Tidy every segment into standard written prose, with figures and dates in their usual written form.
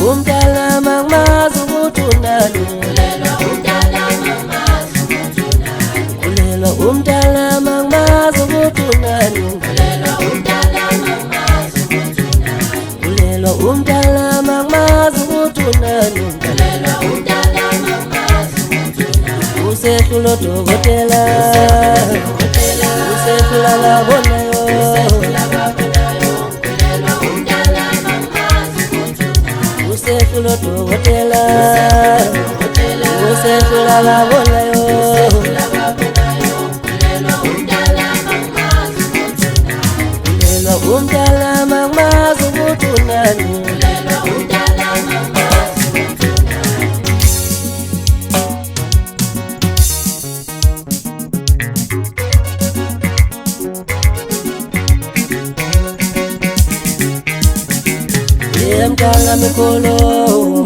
umdala mangimazi ukuthi unani. Kulelwa umdala mangimazi ukuthi unani. Kulelwa umdala mangimazi ukuthi unani. Usehlula dokotela, usehlula labonayo. Usehlula dokotela, usehlula labonayo. Kulelwa umdala mangimazi ukuthi unani. Mdala mikolo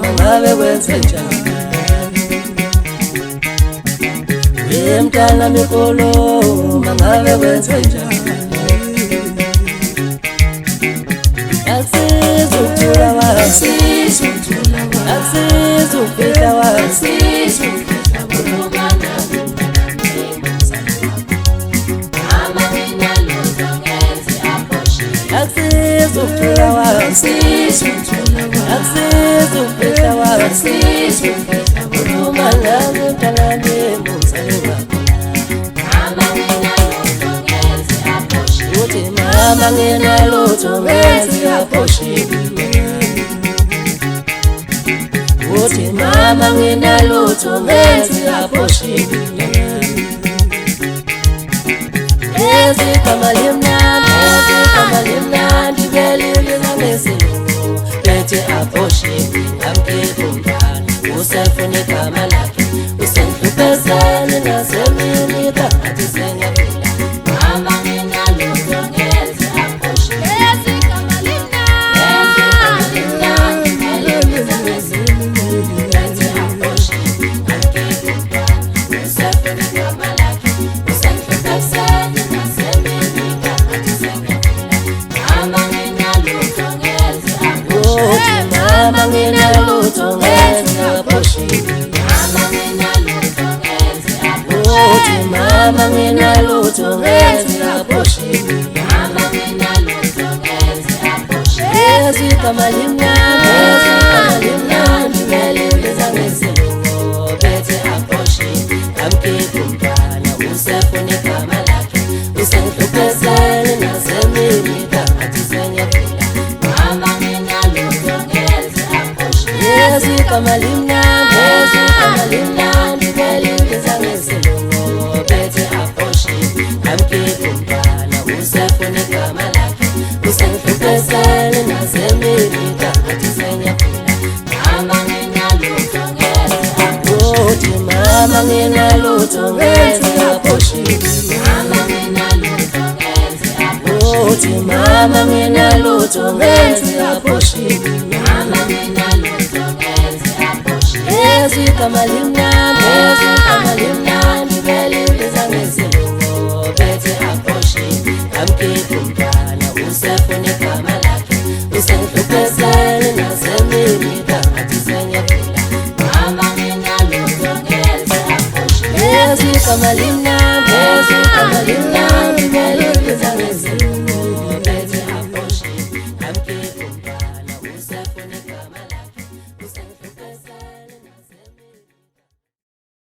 mangabe wenze njani. Mdala mikolo mangabe wenze njani. Akusizi ukuthula wasi, akusizi ukufihla wasi. Akusizi ukuthula wasi, akusizi ukufihla wasi. Ukhuluma nami mntanami ngumzali wakho. Uthi mama nginalutho ngenze yaphoshile. Uthi mama nginalutho ngenze yaphoshile. Ezigama limnandi, ezigama limnandi belilina ngesilungu. Bethe aphoshile ngamkhipha umntwana. Usefuna igama lakhe, usengihluphezele nasemini kangathi sengiyaphila. Mama nginalutho ngenze aphoshile. Ezigama limnandi belilina ngesilungu. Bethe aphoshile ngamkhipha umntwana. Usefuna igama lakhe, usengihluphezele nasemini kangathi sengiyaphila. Mama nginalutho ngenze aphoshile. Mama nginalutho ngenze aphoshile. Mama nginalutho ngenze aphoshile. Ezigama limnandi, ezigama limnandi belilina ngesilungu. Bethe aphoshile ngamkhipha umntwana. Usefuna igama lakhe, usengihluphezele nasemini kangathi sengiyaphila. Mama nginalutho ngenze aphoshile. Ezigama limnandi, ezigama limnandi belilina ngesilungu. Bethe aphoshile ngamkhipha umntwana. Usefuna igama lakhe, usengihluphezele nasemini kangathi sengiyaphila. Mama nginalutho ngenze aphoshile. Mama nginalutho ngenze aphoshile. Uthi mama nginalutho ngenze aphoshile. Ezigama limnandi, ezigama limnandi belilina ngesilungu. Bethe aphoshile ngamkhipha umntwana. Usefuna igama lakhe, usengihluphezele nasemini kangathi sengiyaphila. Mama nginalutho ngenze aphoshile. Ezigama limnandi.